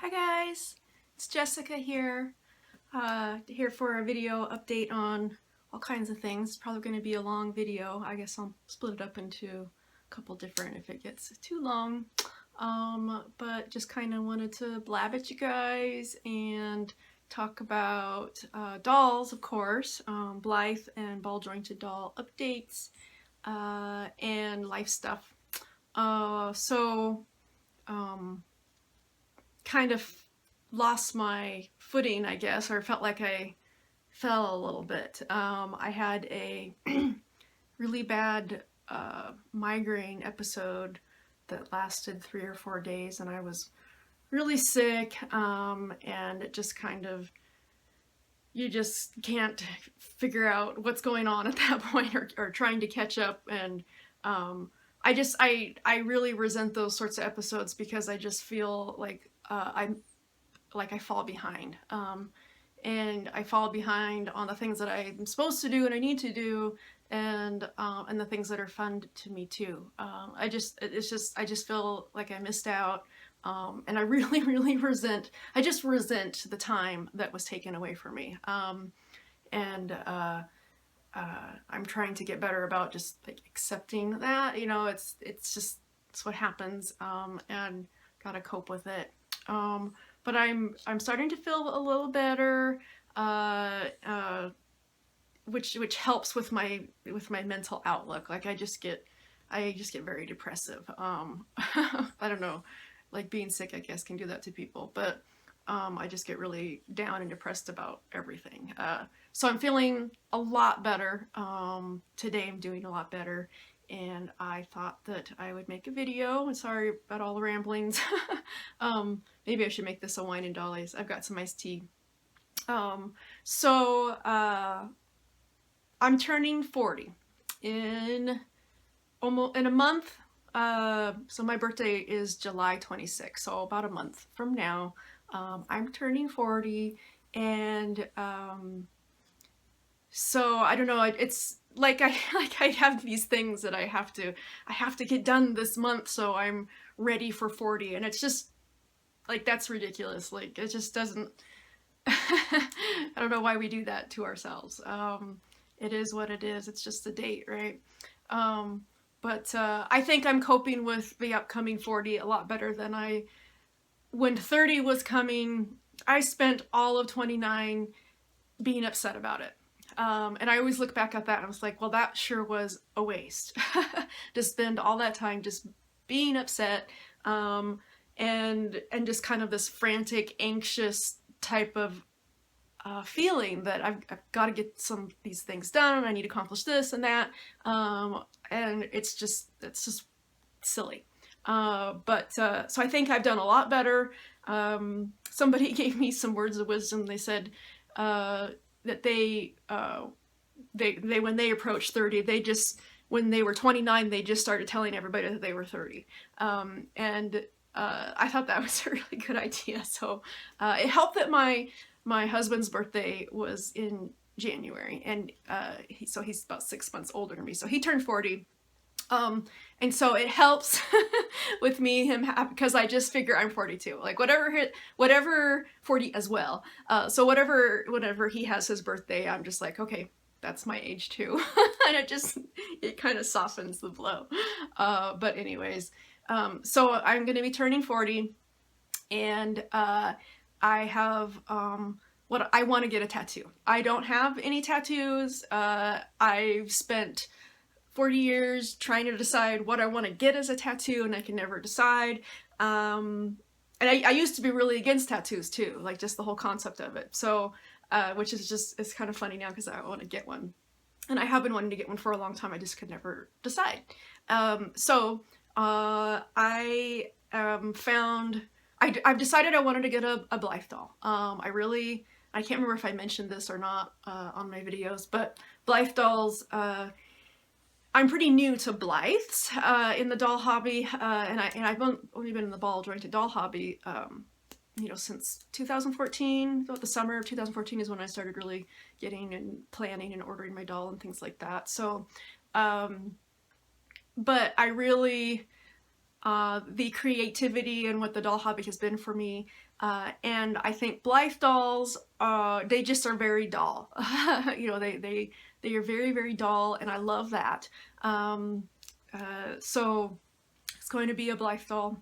Hi guys, it's Jessica here, here for a video update on all kinds of things. It's probably going to be a long video. I guess I'll split it up into a couple different if it gets too long. But just kind of wanted to blab at you guys and talk about dolls, of course, Blythe and ball jointed doll updates, and life stuff. So kind of lost my footing, I guess, or felt like I fell a little bit. I had a really bad migraine episode that lasted 3 or 4 days, and I was really sick, and it just kind of, you just can't figure out what's going on at that point, or trying to catch up. And I really resent those sorts of episodes because I just feel like I fall behind. And I fall behind on the things that I'm supposed to do and I need to do, and the things that are fun to me too. I just feel like I missed out, and I really really resent. I just resent the time that was taken away from me. And I'm trying to get better about just like accepting that. It's what happens, and gotta cope with it. But I'm starting to feel a little better, which helps with my mental outlook. Like I just get very depressive. I don't know, like being sick, I guess, can do that to people, but I just get really down and depressed about everything. So I'm feeling a lot better. Today I'm doing a lot better, and I thought that I would make a video. And sorry about all the ramblings. Maybe I should make this a wine and dollies. I've got some iced tea. So I'm turning 40 in a month. So my birthday is July 26th, so about a month from now. I'm turning 40, and so I don't know. It's like I have these things that I have to get done this month, so I'm ready for 40, and it's just like that's ridiculous. Like it just doesn't. I don't know why we do that to ourselves. It is what it is. It's just a date, right? But I think I'm coping with the upcoming 40 a lot better than when 30 was coming. I spent all of 29 being upset about it. And I always look back at that and I was like, well, that sure was a waste to spend all that time just being upset, and just kind of this frantic, anxious type of feeling that I've got to get some of these things done. I need to accomplish this and that, and it's just silly. So I think I've done a lot better. Somebody gave me some words of wisdom. They said that they when they approached 30, when they were 29, they just started telling everybody that they were 30. And I thought that was a really good idea. So it helped that my husband's birthday was in January, and so he's about 6 months older than me. So he turned 40. And so it helps with him, because I just figure I'm 42. Like whatever 40 as well. So whenever he has his birthday, I'm just like, okay, that's my age too. And it kind of softens the blow. But anyways, so I'm going to be turning 40, and I have, what I want to get a tattoo. I don't have any tattoos. I've spent 40 years trying to decide what I want to get as a tattoo, and I can never decide. And I used to be really against tattoos too, like just the whole concept of it. So, which is it's kind of funny now because I want to get one. And I have been wanting to get one for a long time. I just could never decide. So I've decided I wanted to get a Blythe doll. I can't remember if I mentioned this or not on my videos, but Blythe dolls, I'm pretty new to Blythes in the doll hobby, and I've only been in the ball jointed doll hobby, since 2014. The summer of 2014 is when I started really getting and planning and ordering my doll and things like that. So, but I really the creativity and what the doll hobby has been for me. And I think Blythe dolls, they just are very doll. You know, they are very, very doll, and I love that. So it's going to be a Blythe doll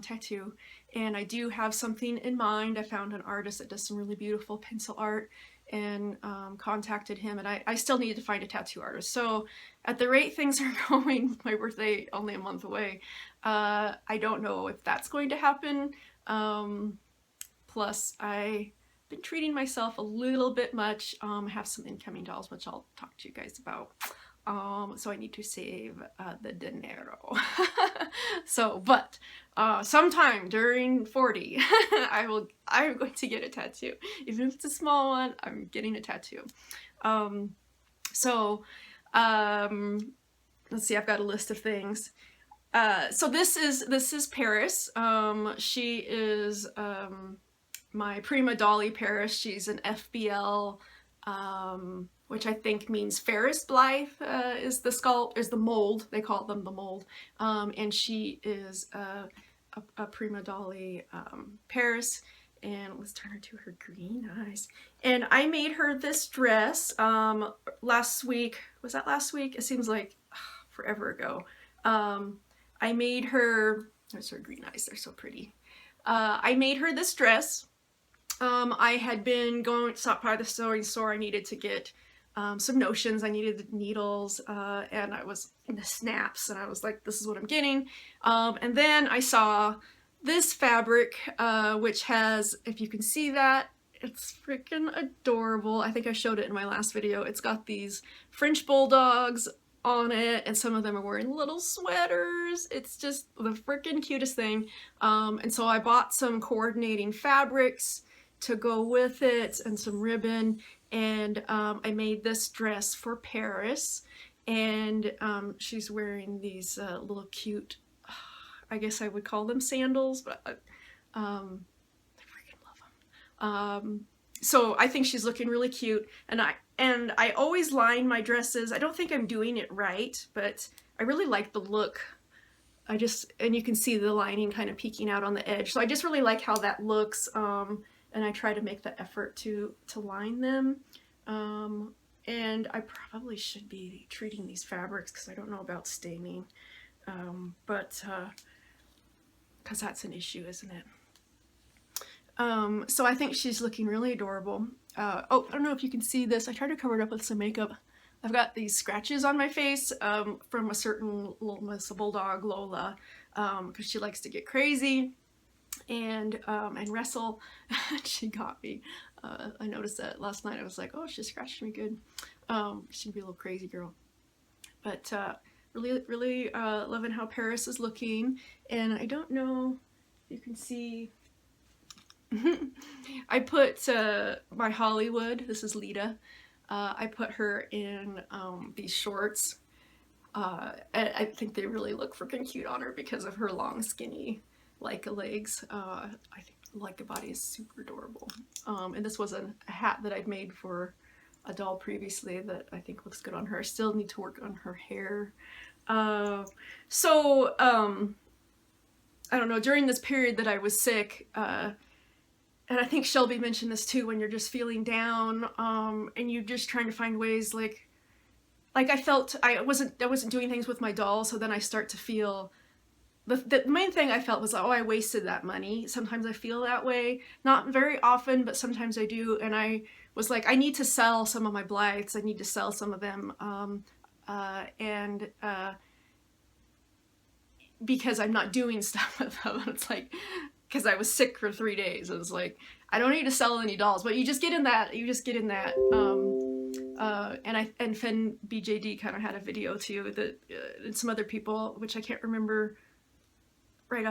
tattoo, and I do have something in mind. I found an artist that does some really beautiful pencil art, and contacted him, and I still need to find a tattoo artist. So at the rate things are going, my birthday only a month away, I don't know if that's going to happen. Plus I've been treating myself a little bit much. I have some incoming dolls, which I'll talk to you guys about. So I need to save the dinero. So, but sometime during 40, I'm going to get a tattoo. Even if it's a small one, I'm getting a tattoo. So let's see, I've got a list of things. So this is Paris. She is my prima dolly Paris. She's an FBL, which I think means Ferris Blythe, is the mold. They call them the mold. And she is a prima dolly Paris. And let's turn her to her green eyes. And I made her this dress last week. Was that last week? It seems like forever ago. I made her, there's her green eyes, they're so pretty. I made her this dress. I had been going to stop by the sewing store. I needed to get some notions. I needed the needles, and I was in the snaps, and I was like, this is what I'm getting. And then I saw this fabric, which has, if you can see that, it's freaking adorable. I think I showed it in my last video. It's got these French bulldogs on it, and some of them are wearing little sweaters. It's just the freaking cutest thing. And so I bought some coordinating fabrics to go with it and some ribbon, and I made this dress for Paris, and she's wearing these little cute, I guess I would call them sandals, but I freaking love them. So I think she's looking really cute, and I always line my dresses. I don't think I'm doing it right, but I really like the look. And you can see the lining kind of peeking out on the edge. So I just really like how that looks, and I try to make the effort to line them. And I probably should be treating these fabrics because I don't know about staining, but because that's an issue, isn't it? So I think she's looking really adorable. Oh, I don't know if you can see this. I tried to cover it up with some makeup. I've got these scratches on my face from a certain little Miss Bulldog, Lola, because she likes to get crazy and wrestle. She got me. I noticed that last night. I was like, oh, she scratched me good. She'd be a little crazy girl. But really, really loving how Paris is looking. And I don't know if you can see. I put my Hollywood, this is Lita, I put her in these shorts. I think they really look freaking cute on her because of her long, skinny Leica legs. I think Leica body is super adorable. And this was a hat that I'd made for a doll previously that I think looks good on her. I still need to work on her hair. I don't know, during this period that I was sick, and I think Shelby mentioned this too, when you're just feeling down, and you're just trying to find ways, like I felt I wasn't doing things with my doll, so then I start to feel, the main thing I felt was, oh, I wasted that money. Sometimes I feel that way, not very often, but sometimes I do, and I was like, I need to sell some of my Blythes, I need to sell some of them, because I'm not doing stuff with them. It's like, because I was sick for 3 days. It was like, I don't need to sell any dolls, but you just get in that, and Finn BJD kind of had a video too, that and some other people, which I can't remember right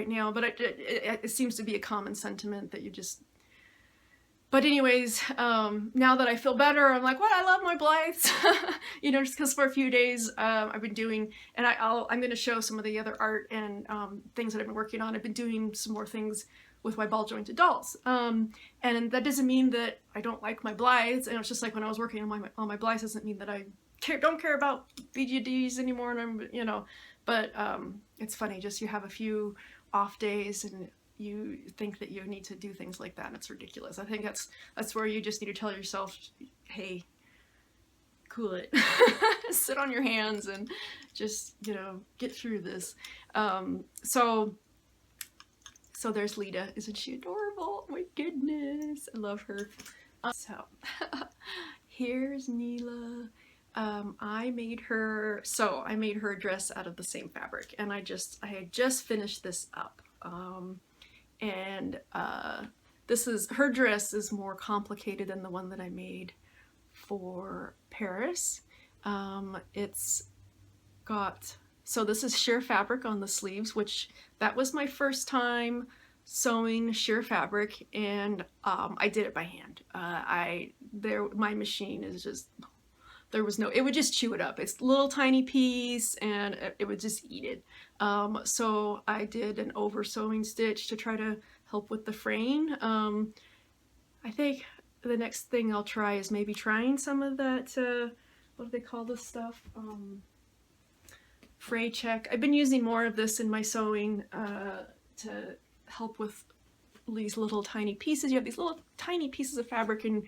now, but it seems to be a common sentiment that you just, but anyways, now that I feel better, I'm like, what, I love my Blythes. You know, just because for a few days I've been doing, and I'm going to show some of the other art and things that I've been working on. I've been doing some more things with my ball jointed dolls. And that doesn't mean that I don't like my Blythes, and it's just like when I was working on my Blythes doesn't mean that I don't care about BGDs anymore, and I'm, you know, but it's funny, just you have a few off days and you think that you need to do things like that, and it's ridiculous. I think that's where you just need to tell yourself, hey, cool it. Sit on your hands and just, you know, get through this. So there's Lita. Isn't she adorable? Oh my goodness, I love her. So here's Neela. I made her a dress out of the same fabric, and I had just finished this up. Her dress is more complicated than the one that I made for Paris. So this is sheer fabric on the sleeves, which that was my first time sewing sheer fabric, and I did it by hand. My machine is just, it would just chew it up. It's a little tiny piece and it would just eat it. So I did an over sewing stitch to try to help with the fraying. I think the next thing I'll try is maybe trying some of that, what do they call this stuff? Fray check. I've been using more of this in my sewing to help with these little tiny pieces. You have these little tiny pieces of fabric and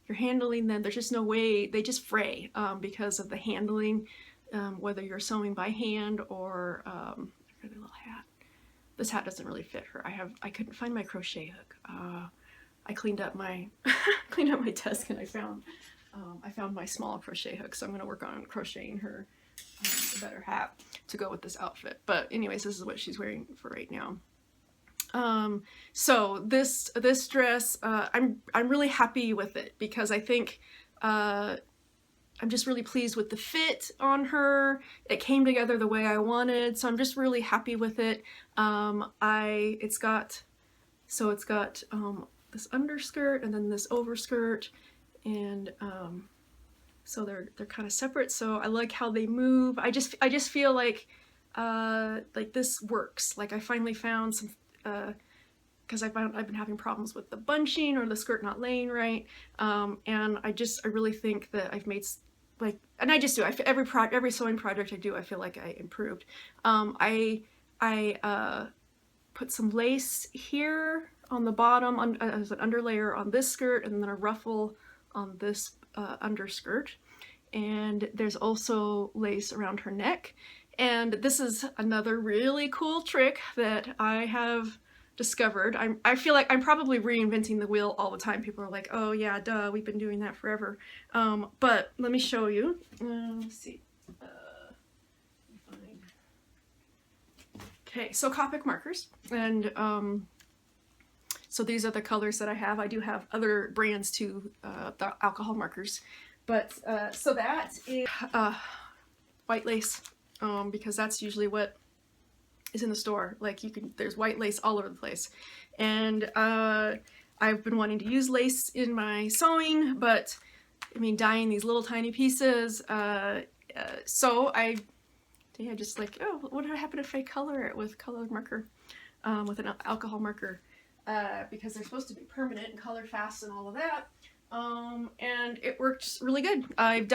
you're handling them. There's just no way, they just fray because of the handling, whether you're sewing by hand or a little hat. This hat doesn't really fit her. I couldn't find my crochet hook. I cleaned up my desk and I found my small crochet hook, so I'm gonna work on crocheting her a better hat to go with this outfit. But anyways, this is what she's wearing for right now. So this dress, I'm really happy with it because I think I'm just really pleased with the fit on her. It came together the way I wanted, so I'm just really happy with it. It's got this underskirt and then this overskirt, and so they're kind of separate. So I like how they move. I just feel like this works. Like I finally found some, because I've been having problems with the bunching or the skirt not laying right, and I really think that I've made and I just do. Every sewing project I do, I feel like I improved. I put some lace here on the bottom as an underlayer on this skirt, and then a ruffle on this underskirt. And there's also lace around her neck. And this is another really cool trick that I have discovered. I feel like I'm probably reinventing the wheel all the time. People are like, oh yeah, duh, we've been doing that forever. But let me show you. Let's see. Okay, so Copic markers, and so these are the colors that I have. I do have other brands too, the alcohol markers, but so that is white lace, because that's usually what is in the store. Like there's white lace all over the place, and I've been wanting to use lace in my sewing, but I mean dyeing these little tiny pieces, so I just like, oh, what would happen if I color it with colored marker, with an alcohol marker, because they're supposed to be permanent and color fast and all of that, and it works really good. I've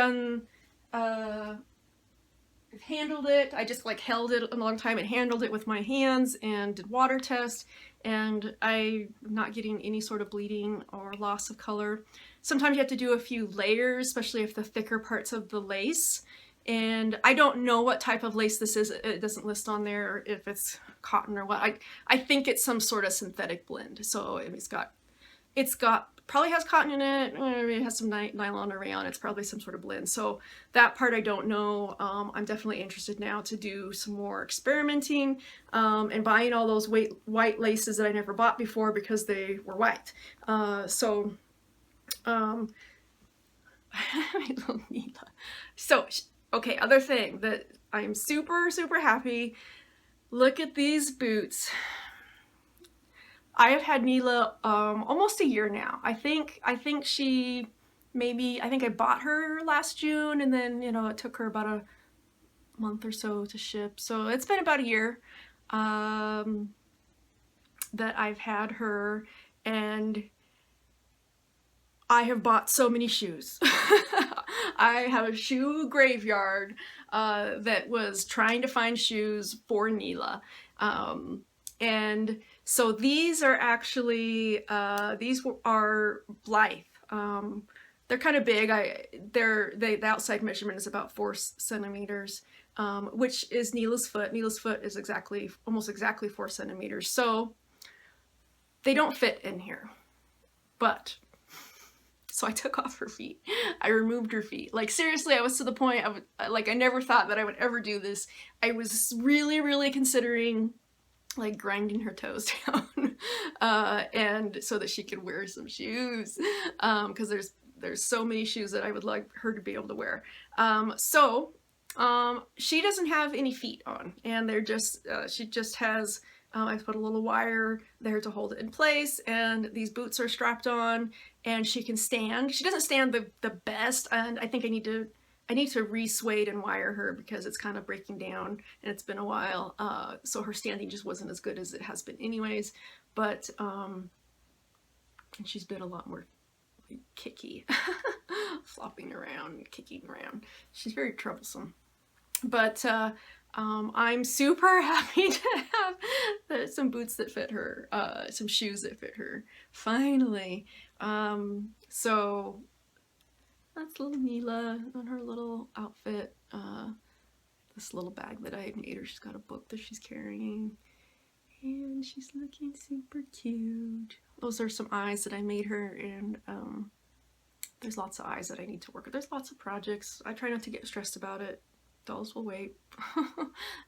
handled it. I just like held it a long time and handled it with my hands and did water tests, and I'm not getting any sort of bleeding or loss of color. Sometimes you have to do a few layers, especially if the thicker parts of the lace. And I don't know what type of lace this is. It doesn't list on there if it's cotton or what. I think it's some sort of synthetic blend. So it's got probably has cotton in it. It has some nylon or rayon. It's probably some sort of blend. So that part I don't know. I'm definitely interested now to do some more experimenting, and buying all those white laces that I never bought before because they were white. So okay, other thing that I'm super, super happy. Look at these boots. I have had Neela almost a year now. I think I bought her last June, and then, you know, it took her about a month or so to ship. So it's been about a year that I've had her, and I have bought so many shoes. I have a shoe graveyard that was trying to find shoes for Neela. And so these are actually, these are Blythe. They're kind of big. The outside measurement is about 4 centimeters, which is Neela's foot. Neela's foot is almost exactly 4 centimeters. So they don't fit in here, but so I took off her feet. I removed her feet. Like, seriously, I was to the point of, like, I never thought that I would ever do this. I was really, really considering, like, grinding her toes down, and so that she could wear some shoes, because there's so many shoes that I would like her to be able to wear. She doesn't have any feet on, and they're just, she just has, I put a little wire there to hold it in place, and these boots are strapped on, and she can stand. She doesn't stand the best, and I think I need to re-suede and wire her because it's kind of breaking down, and it's been a while, so her standing just wasn't as good as it has been anyways, but, and she's been a lot more kicky, flopping around, kicking around. She's very troublesome. But I'm super happy to have some boots that fit her, some shoes that fit her, finally. So that's little Neela on her little outfit. This little bag that I had made her. She's got a book that she's carrying, and she's looking super cute. Those are some eyes that I made her, and there's lots of eyes that I need to work with. There's lots of projects. I try not to get stressed about it. Dolls will wait.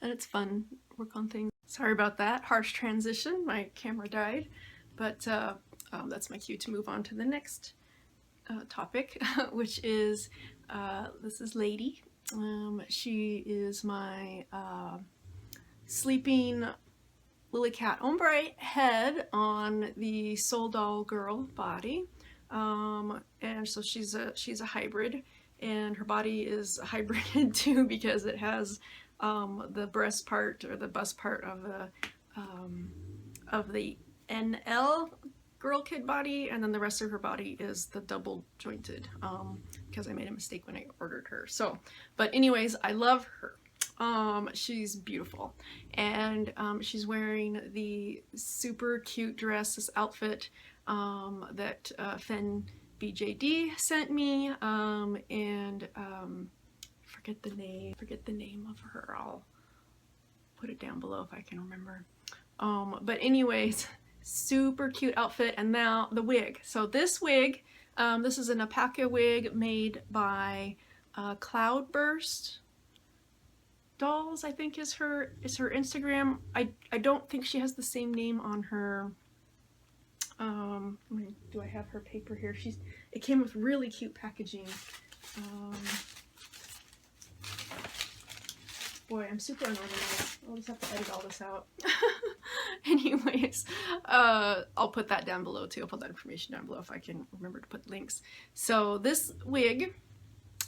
And it's fun, work on things. Sorry about that harsh transition, my camera died, but that's my cue to move on to the next topic, which is, this is Lady. She is my sleeping Lily Cat Ombre head on the Soul Doll Girl body, and so she's a hybrid. And her body is hybrided too because it has the breast part or the bust part of the NL girl kid body, and then the rest of her body is the double jointed, because I made a mistake when I ordered her. So, but anyways, I love her. She's beautiful, and she's wearing the super cute dress, this outfit that Fen BJD sent me, and forget the name of her. I'll put it down below if I can remember. But anyways, super cute outfit. And now the wig. So this wig, this is an alpaca wig made by Cloudburst Dolls, I think is her Instagram. I don't think she has the same name on her. Do I have her paper here? It came with really cute packaging. Boy, I'm super unorganized. I'll just have to edit all this out. Anyways, I'll put that down below too. I'll put that information down below if I can remember to put links. So this wig,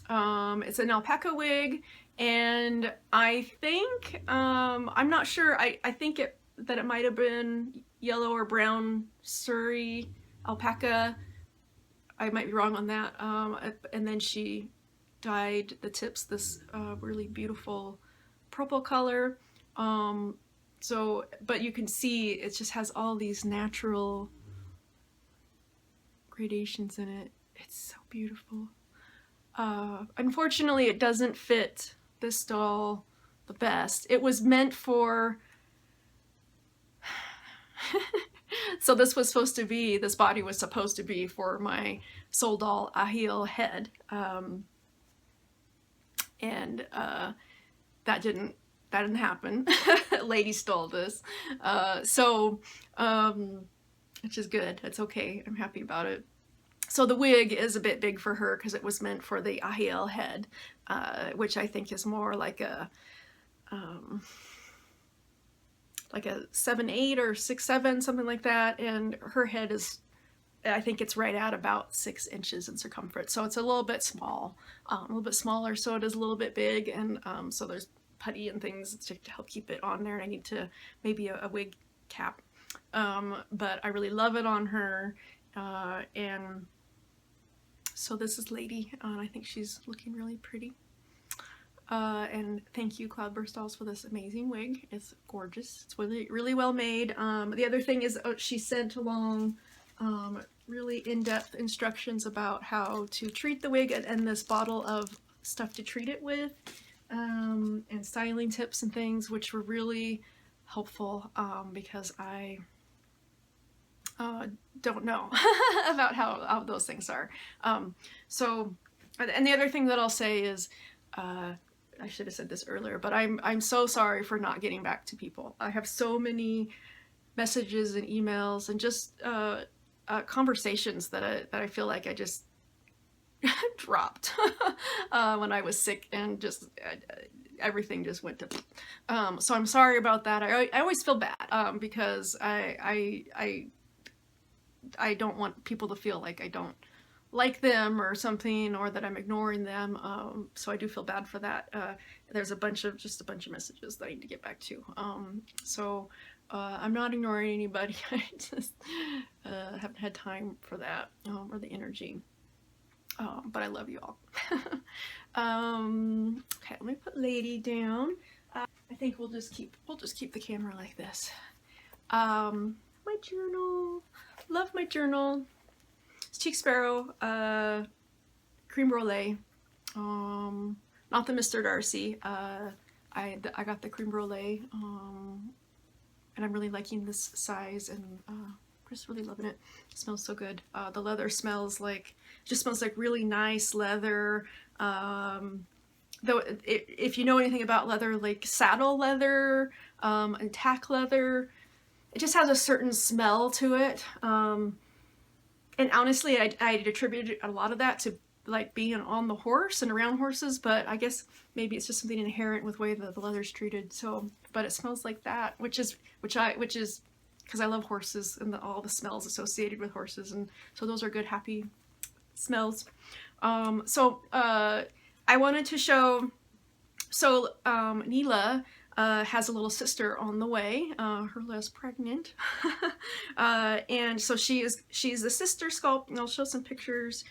it's an alpaca wig, and I think, I'm not sure, I think that it might have been yellow or brown Surrey alpaca. I might be wrong on that. And then she dyed the tips this really beautiful purple color. But you can see it just has all these natural gradations in it. It's so beautiful. Unfortunately, it doesn't fit this doll the best. It was meant for so this body was supposed to be for my Soul Doll Ahil head, and that didn't happen. Lady stole this, which is good. It's okay. I'm happy about it. So the wig is a bit big for her because it was meant for the Ahil head, which I think is more like a 7'8" or 6'7", something like that, and her head is, I think it's right at about 6 inches in circumference, so it's a little bit small, a little bit smaller, so it is a little bit big, and so there's putty and things to help keep it on there, and I need to, maybe a wig cap, but I really love it on her, and So this is Lady, and I think she's looking really pretty. And thank you, Cloudburst Dolls, for this amazing wig. It's gorgeous. It's really, really well made. The other thing is she sent along really in-depth instructions about how to treat the wig, and this bottle of stuff to treat it with, and styling tips and things, which were really helpful because I don't know about how those things are. So, and the other thing that I'll say is, I should have said this earlier, but I'm so sorry for not getting back to people. I have so many messages and emails and just conversations that I feel like I just dropped when I was sick, and just everything just went to. So I'm sorry about that. I always feel bad because I don't want people to feel like I don't like them or something, or that I'm ignoring them. So I do feel bad for that. There's just a bunch of messages that I need to get back to. So I'm not ignoring anybody. I just haven't had time for that, or the energy. But I love you all. Okay, let me put Lady down. I think we'll just keep the camera like this. My journal. Love my journal. It's Cheek Sparrow, Cream Brulee, not the Mr. Darcy. I got the Cream Brulee, and I'm really liking this size, and just really loving it. It smells so good. The leather smells like, just smells like really nice leather. Though if you know anything about leather, like saddle leather and tack leather, it just has a certain smell to it. And honestly, I'd attribute a lot of that to like being on the horse and around horses, but I guess maybe it's just something inherent with the way the leather's treated. So, but it smells like that, which is because I love horses and all the smells associated with horses, and so those are good, happy smells. I wanted to show. So Neela has a little sister on the way. Herla's pregnant, and so she's the sister sculpt, and I'll show some pictures.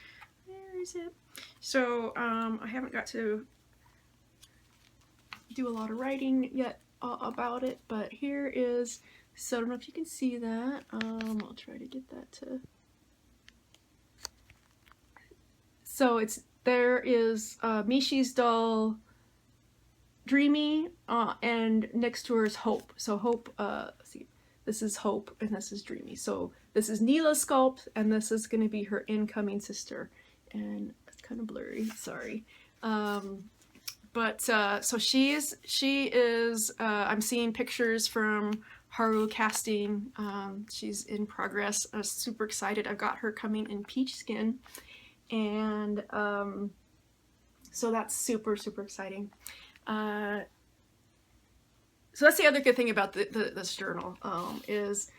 Where is it? So I haven't got to do a lot of writing yet about it, but here is. So I don't know if you can see that. I'll try to get that to. So there is Mishi's doll, Dreamy, and next to her is Hope. So Hope, see, this is Hope and this is Dreamy. So this is Neela's sculpt, and this is going to be her incoming sister. And it's kind of blurry, sorry. So she is, I'm seeing pictures from Haru Casting. She's in progress. I'm super excited. I've got her coming in peach skin, and so that's super exciting. So that's the other good thing about this journal, is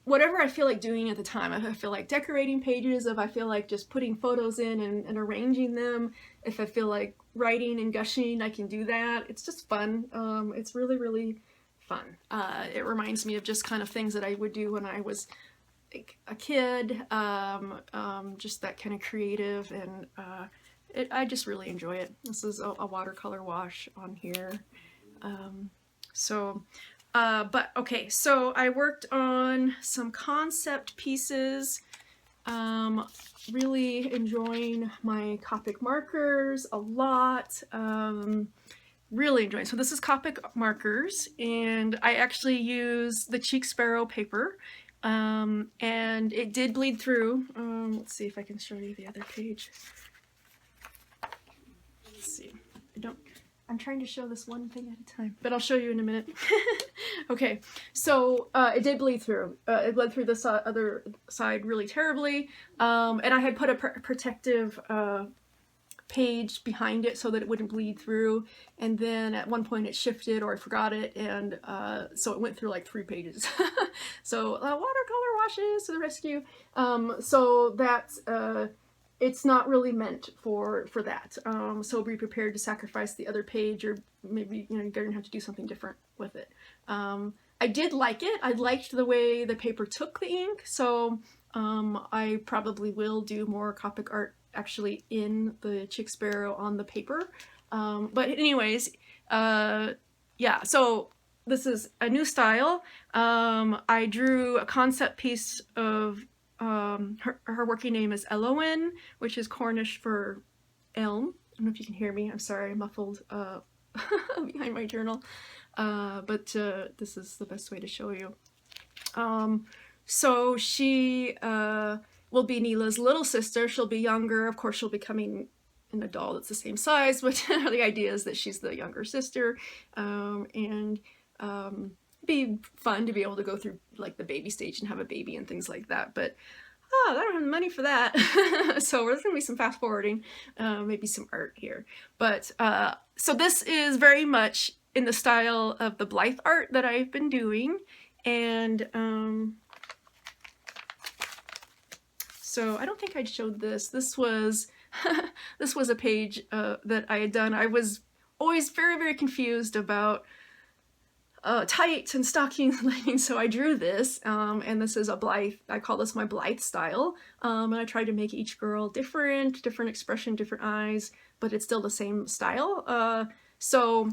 whatever I feel like doing at the time, if I feel like decorating pages, if I feel like just putting photos in and arranging them, if I feel like writing and gushing, I can do that. It's just fun. It's really fun. It reminds me of just kind of things that I would do when I was like a kid, just that kind of creative, and I just really enjoy it. This is a watercolor wash on here. But okay, so I worked on some concept pieces, really enjoying my Copic markers a lot, really enjoying. So this is Copic markers, and I actually use the Cheek Sparrow paper, and it did bleed through. Let's see if I can show you the other page. Let's see, I'm trying to show this one thing at a time, but I'll show you in a minute. Okay, so it did bleed through. It bled through the other side really terribly, and I had put a protective page behind it so that it wouldn't bleed through, and then at one point it shifted, or I forgot it, and so it went through like 3 pages. So watercolor washes to the rescue. So that's it's not really meant for that. So be prepared to sacrifice the other page, or maybe you're gonna have to do something different with it. I did like it. I liked the way the paper took the ink, so I probably will do more Copic art actually in the Chick Sparrow on the paper. But anyways, yeah, so this is a new style. I drew a concept piece of, her working name is Elowen, which is Cornish for elm. I don't know if you can hear me. I'm sorry, I'm muffled behind my journal. But this is the best way to show you. So she will be Neela's little sister. She'll be younger. Of course, she'll be becoming an adult that's the same size, but the idea is that she's the younger sister. And be fun to be able to go through like the baby stage and have a baby and things like that. But I don't have the money for that. So there's gonna be some fast forwarding, maybe some art here. But so this is very much in the style of the Blythe art that I've been doing. And so I don't think I showed this. This was this was a page that I had done. I was always very, very confused about tights and stockings and leggings, so I drew this, and this is a Blythe. I call this my Blythe style, and I tried to make each girl different expression, different eyes, but it's still the same style. So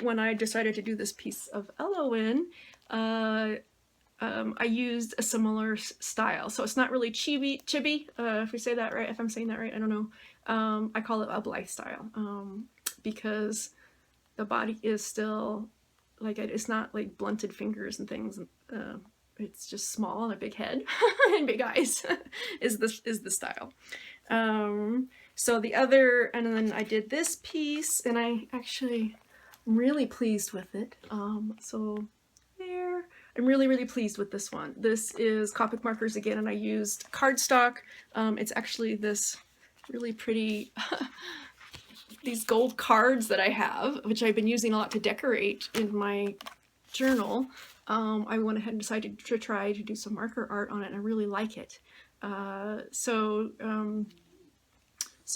when I decided to do this piece of Elowen, I used a similar style. So it's not really chibi, if we say that right, if I'm saying that right, I don't know. I call it a Blythe style, because the body is still, like, it's not like blunted fingers and things. It's just small and a big head and big eyes is the style. So the other, and then I did this piece, and I actually am really pleased with it. So there, I'm really, really pleased with this one. This is Copic markers again, and I used cardstock. It's actually this really pretty, these gold cards that I have, which I've been using a lot to decorate in my journal. I went ahead and decided to try to do some marker art on it, and I really like it. So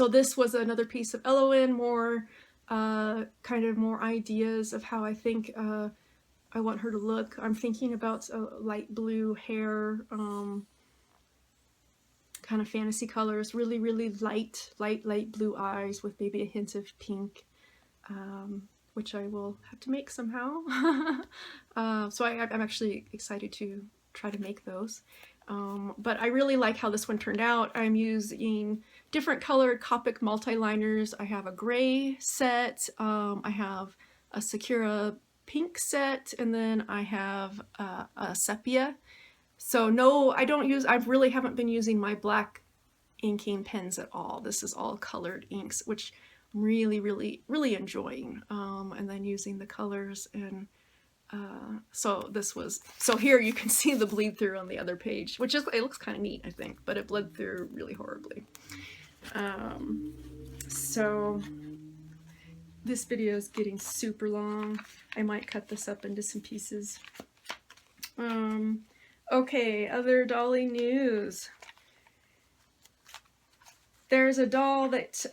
this was another piece of Elowen, more kind of more ideas of how I think I want her to look. I'm thinking about light blue hair, kind of fantasy colors, really, really light blue eyes with maybe a hint of pink, which I will have to make somehow. So I'm actually excited to try to make those. But I really like how this one turned out. I'm using different colored Copic multi-liners. I have a gray set, I have a Sakura pink set, and then I have a sepia. So no, I really haven't been using my black inking pens at all. This is all colored inks, which I'm really, really, really enjoying. And then using the colors, and so here you can see the bleed through on the other page, which is, it looks kind of neat, I think, but it bled through really horribly. So this video is getting super long. I might cut this up into some pieces. Okay, other dolly news. There's a doll that,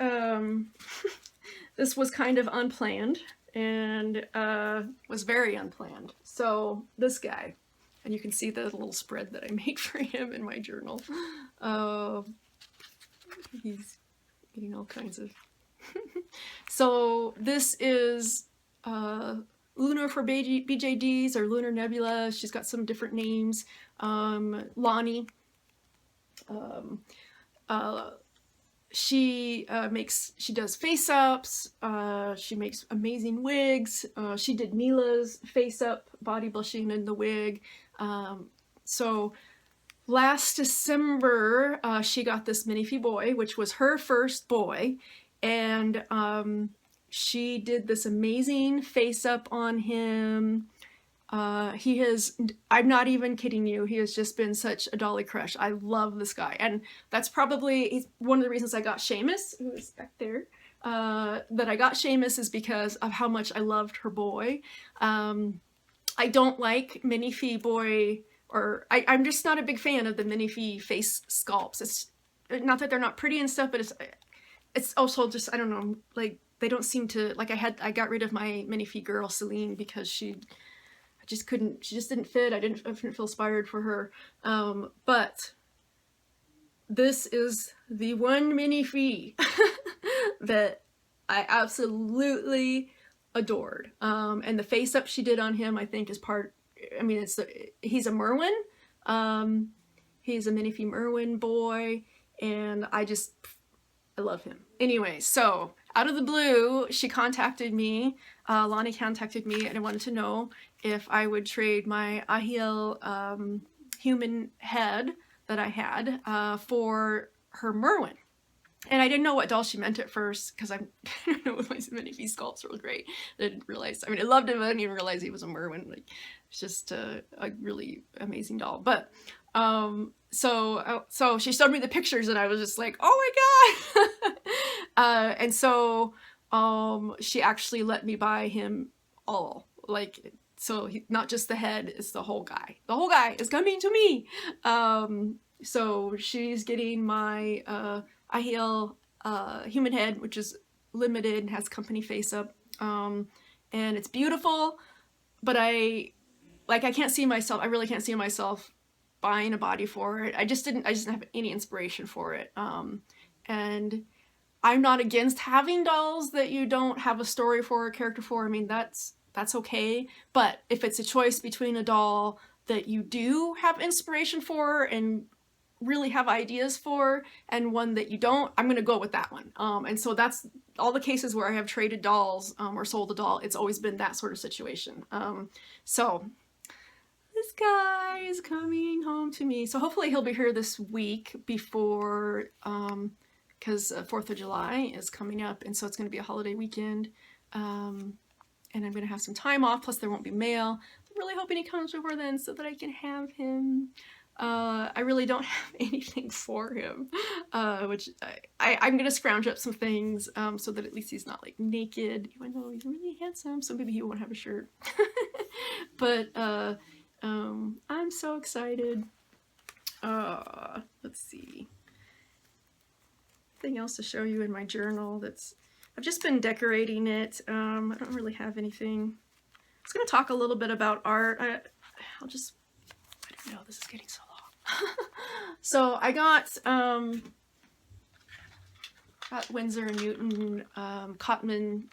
this was kind of unplanned, and was very unplanned. So this guy, and you can see the little spread that I made for him in my journal. He's getting all kinds of... So this is Lunar for BJDs, or Lunar Nebula. She's got some different names. Lonnie. She does face-ups, she makes amazing wigs, she did Neela's face-up body blushing in the wig. So last December, she got this Minifee boy, which was her first boy, and she did this amazing face-up on him. I'm not even kidding you, he has just been such a dolly crush. I love this guy, and that's probably one of the reasons I got Seamus, who is back there, that I got Seamus is because of how much I loved her boy. I don't like Minifee boy, or I'm just not a big fan of the Minifee face sculpts. It's not that they're not pretty and stuff, but it's also just, I don't know, like, they don't seem to, like, I got rid of my Minifee girl Celine because she just didn't fit. I didn't feel inspired for her. But this is the one Minifee that I absolutely adored. And the face up she did on him, I think, is part. I mean, he's a Merwin. He's a Minifee Merwin boy, and I love him. Anyway, so out of the blue, she contacted me. Lonnie contacted me, and I wanted to know if I would trade my Ahiel human head that I had for her Merwin. And I didn't know what doll she meant at first, because I don't know if my Minifee sculpts were great. I didn't realize. I mean, I loved him, but I didn't even realize he was a Merwin. Like, it's just a really amazing doll. But so she showed me the pictures, and I was just like, oh my god! And so she actually let me buy him all. Like, so not just the head, it's the whole guy. The whole guy is coming to me. So she's getting my Ahiel human head, which is limited and has company face up, and it's beautiful, but I can't see myself. I really can't see myself buying a body for it. I just didn't have any inspiration for it. And I'm not against having dolls that you don't have a story for or a character for. I mean, that's okay. But if it's a choice between a doll that you do have inspiration for and really have ideas for, and one that you don't, I'm gonna go with that one. And so that's all the cases where I have traded dolls or sold a doll. It's always been that sort of situation. So this guy is coming home to me. So hopefully he'll be here this week before, because 4th of July is coming up, and so it's going to be a holiday weekend. And I'm going to have some time off, plus there won't be mail. I'm really hoping he comes before then so that I can have him. I really don't have anything for him, which I'm going to scrounge up some things so that at least he's not like naked, even though he's really handsome, so maybe he won't have a shirt. But I'm so excited. Let's see. Anything else to show you in my journal I've just been decorating it. I don't really have anything. I was going to talk a little bit about art. I don't know, this is getting so long. So I got Winsor & Newton Cotman,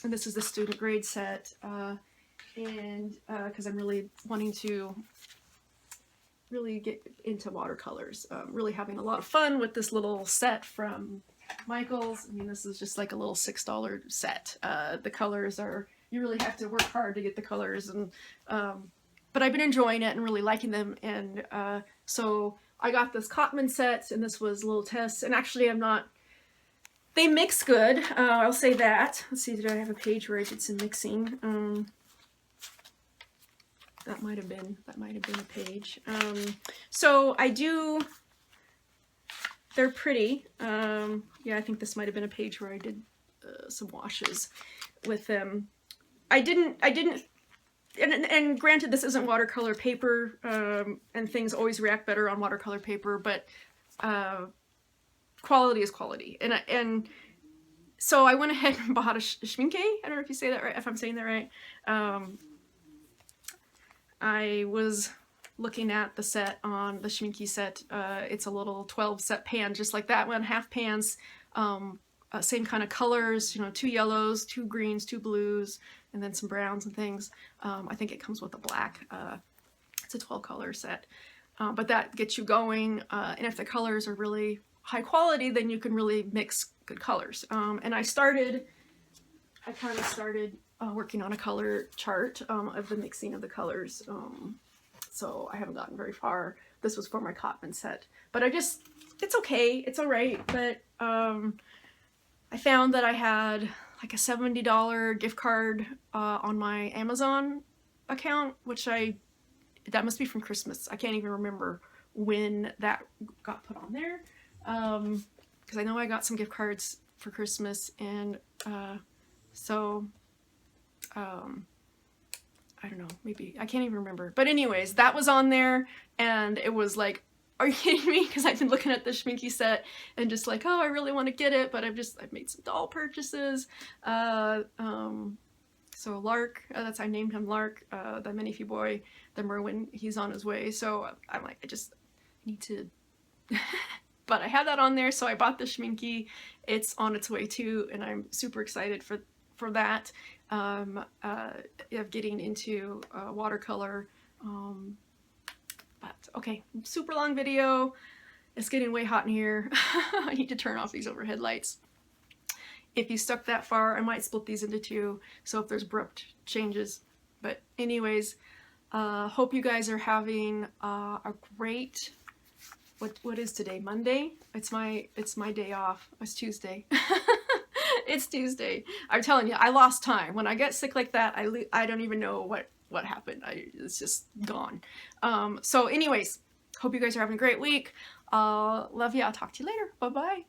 and this is the student grade set. And because I'm really wanting to really get into watercolors, really having a lot of fun with this little set from Michaels. I mean, this is just like a little $6 set. The colors you really have to work hard to get the colors, and but I've been enjoying it and really liking them. And so I got this Cotman set, and this was a little test, and actually they mix good, I'll say that. Let's see, did I have a page where I did some mixing? That might have been a page. So they're pretty. Yeah, I think this might have been a page where I did some washes with them. I didn't, and granted this isn't watercolor paper, and things always react better on watercolor paper, but quality is quality. And so I went ahead and bought a Schmincke. I don't know if you say that right, if I'm saying that right. I was looking at the set on the Schmincke set. It's a little 12 set pan, just like that one, half pans, same kind of colors, 2 yellows, 2 greens, 2 blues, and then some browns and things. I think it comes with a black. It's a 12 color set, but that gets you going. And if the colors are really high quality, then you can really mix good colors. And I kind of started working on a color chart of the mixing of the colors. So I haven't gotten very far. This was for my Cotman set, but it's okay, it's all right. But I found that I had like a $70 gift card on my Amazon account, which that must be from Christmas. I can't even remember when that got put on there, because I know I got some gift cards for Christmas, and so I don't know, maybe, I can't even remember. But anyways, that was on there, and it was like, are you kidding me? Because I've been looking at the Schmincke set and just like, oh, I really want to get it, but I've made some doll purchases. So Lark, I named him Lark, the Minifee boy, the Merwin, he's on his way. So I'm like, I need to But I had that on there, so I bought the Schminky. It's on its way too, and I'm super excited for that. Of getting into watercolor. But okay, super long video. It's getting way hot in here. I need to turn off these overhead lights. If you stuck that far, I might split these into two, so if there's abrupt changes. But anyways, hope you guys are having a great, what is today? Monday? It's my day off. It's Tuesday. It's Tuesday. I'm telling you, I lost time. When I get sick like that, I don't even know what happened. It's just gone. So anyways, hope you guys are having a great week. Love you. I'll talk to you later. Bye-bye.